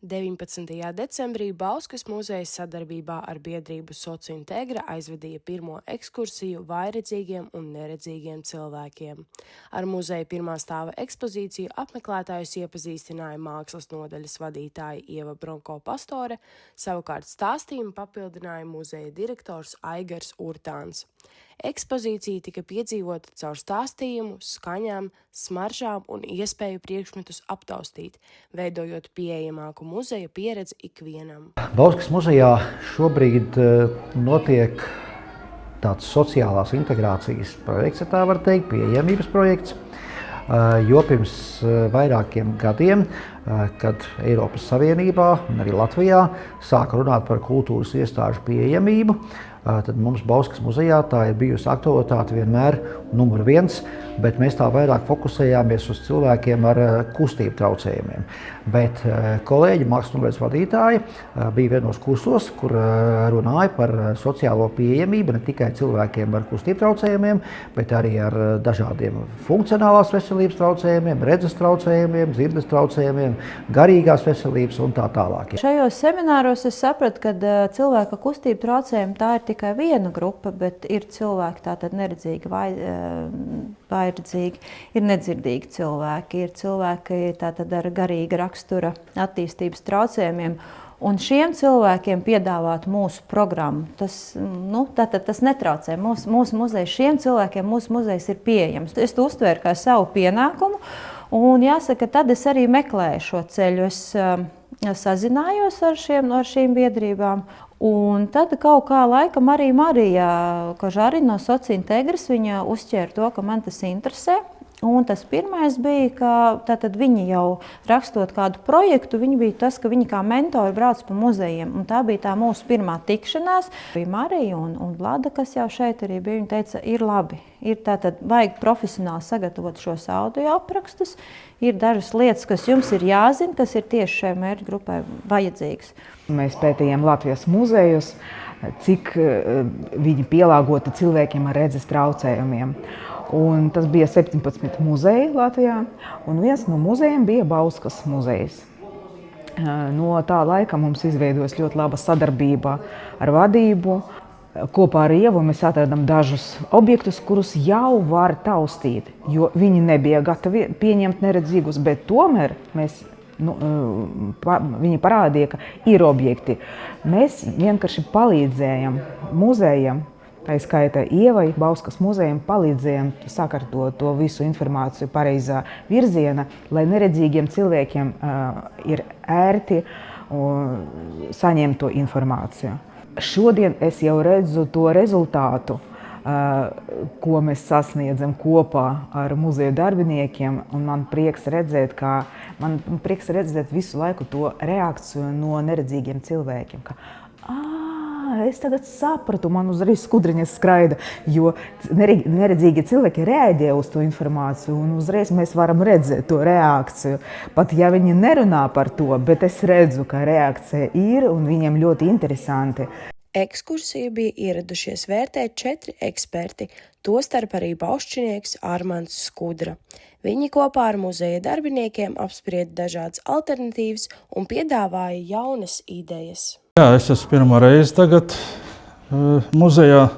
19. decembrī Bauskas muzejs sadarbībā ar biedrību Sociintegra aizvedīja pirmo ekskursiju vājredzīgiem un neredzīgiem cilvēkiem. Ar muzeja pirmā stāva ekspozīciju apmeklētājus iepazīstināja mākslas nodaļas vadītāja Ieva Bronko Pastore, savukārt stāstījumu papildināja muzeja direktors Aigars Urtāns. Ekspozīcija tika piedzīvota caur stāstījumu, skaņām, smaržām un iespēju priekšmetus aptaustīt, veidojot pieejamāku muzeja pieredzi ikvienam. Bauskas muzejā šobrīd notiek tāds sociālās integrācijas projekts, ja tā var teikt, pieejamības projekts, jo pirms vairākiem gadiem, kad Eiropas Savienībā un arī Latvijā sāka runāt par kultūras iestāžu pieejamību, tad mums Bauskas muzejā tā ir bijusi aktualitāte vienmēr numur 1, bet mēs tā vairāk fokusējāmies uz cilvēkiem ar kustību traucējumiem. Bet kolēģi, mākslas nodaļas vadītāji bija vienos kursos, kur runāja par sociālo pieejamību ne tikai cilvēkiem ar kustību traucējumiem, bet arī ar dažādiem funkcionālās veselības traucējumiem, redzes traucējumiem, dzirdes traucējumiem, garīgās veselības un tā tālāk. Šajos semināros es sapratu, ka cilvēka kustību traucējumi tā ir tikai viena grupa, bet ir cilvēki tātad neredzīgi, vājredzīgi, ir nedzirdīgi cilvēki, ir cilvēki tātad ar garīga rakstura attīstības traucējumiem. Un šiem cilvēkiem piedāvāt mūsu programmu, tas netraucē. Mūsu muzejs šiem cilvēkiem, mūsu muzejs ir pieejams. Es to uztvēru kā savu pienākumu, un jāsaka, tad es arī meklēju šo ceļu. Es sazinājos ar šīm biedrībām, un tad kaut kā laikam arī Marija Kažarina no Sociintegras, viņa uzķēra to, ka man tas interesē. Un tas pirmais bija, ka tātad viņi jau rakstot kādu projektu, viņi bija tas, ka viņi kā mentori brauc pa muzejiem. Un tā bija tā mūsu pirmā tikšanās. Bija Marija un Vlada, kas jau šeit arī bija. Viņa teica, ir labi. Ir tātad vajag profesionāli sagatavot šos audio aprakstus. Ir dažas lietas, kas jums ir jāzina, kas ir tieši šai mērķu grupai vajadzīgas. Mēs pētījām Latvijas muzejus, cik viņi pielāgoti cilvēkiem ar redzes traucējumiem. Un tas bija 17 muzeji Latvijā, un viens no muzejiem bija Bauskas muzejs. No tā laika mums izveidojas ļoti laba sadarbība ar vadību. Kopā ar Ievu mēs atradām dažus objektus, kurus jau var taustīt, jo viņi nebija gatavi pieņemt neredzīgus, bet tomēr viņi parādīja, ka ir objekti. Mēs vienkārši palīdzējam muzejam, tā skaitā Ievai, Bauskas muzejam, palīdzējām sakārtot to visu informāciju pareizā virziena, lai neredzīgiem cilvēkiem ir ērti saņemt to informāciju. Šodien es jau redzu to rezultātu, ko mēs sasniedzam kopā ar muzeja darbiniekiem, un man prieks redzēt visu laiku to reakciju no neredzīgiem cilvēkiem. Es tagad sapratu, man uzreiz skudriņas skraida, jo neredzīgi cilvēki reaģē uz to informāciju, un uzreiz mēs varam redzēt to reakciju. Pat ja viņi nerunā par to, bet es redzu, ka reakcija ir, un viņiem ļoti interesanti. Ekskursiju bija ieradušies vērtēt 4 eksperti, tostarp arī baušķinieks Armands Skudra. Viņi kopā ar muzeja darbiniekiem apsprieda dažādas alternatīvas un piedāvāja jaunas idejas. Jā, es esmu pirmo reizi tagad muzejā,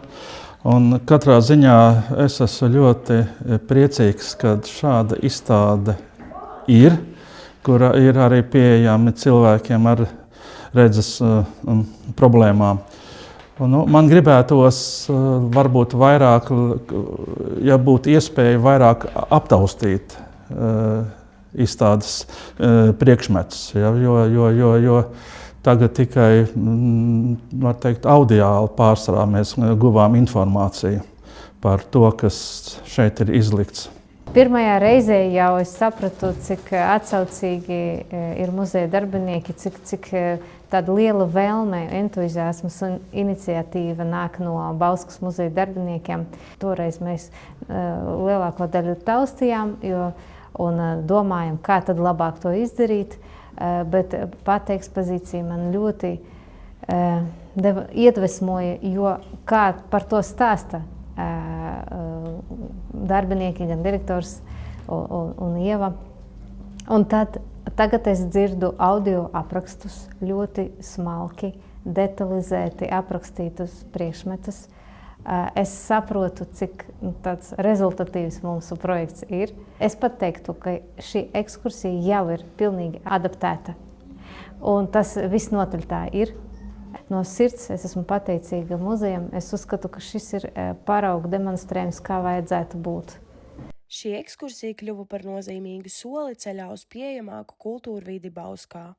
un katrā ziņā es esmu ļoti priecīgs, ka šāda izstāde ir, kura ir arī pieejama cilvēkiem ar redzes problēmām. Man gribētos varbūt vairāk, ja būtu iespēja vairāk aptaustīt izstādes priekšmetus, jo tagad tikai, var teikt, audiāli pārsvarā mēs guvām informāciju par to, kas šeit ir izlikts. Pirmajā reizē jau es sapratu, cik atsaucīgi ir muzeja darbinieki, cik tāda liela vēlme, entuziasms un iniciatīva nāk no Bauskas muzeja darbiniekiem. Toreiz mēs lielāko daļu taustījām un domājam, kā tad labāk to izdarīt. Bet pati ekspozīcija man ļoti iedvesmoja, jo kā par to stāsta darbinieki, gan direktors un Ieva. Un tad Tagad es dzirdu audio aprakstus, ļoti smalki, detalizēti aprakstītus priekšmetus. Es saprotu, cik tāds rezultatīvs mūsu projekts ir. Es pat teiktu, ka šī ekskursija jau ir pilnīgi adaptēta. Un tas visnotaļ tā ir. No sirds es esmu pateicīga muzejam. Es uzskatu, ka šis ir parauga demonstrējums, kā vajadzētu būt. Šī ekskursija kļuva par nozīmīgu soli ceļā uz pieejamāku kultūru vidi Bauskā.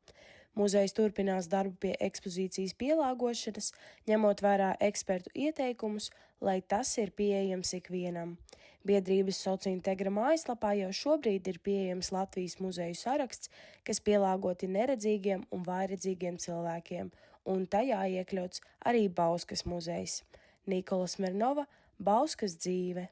Muzejs turpinās darbu pie ekspozīcijas pielāgošanas, ņemot vērā ekspertu ieteikumus, lai tas ir pieejams ikvienam. Biedrības Sociintegra mājaslapā jau šobrīd ir pieejams Latvijas muzeju saraksts, kas pielāgoti neredzīgiem un vājredzīgiem cilvēkiem, un tajā iekļauts arī Bauskas muzejs. Nikola Smirnova, Bauskas dzīve.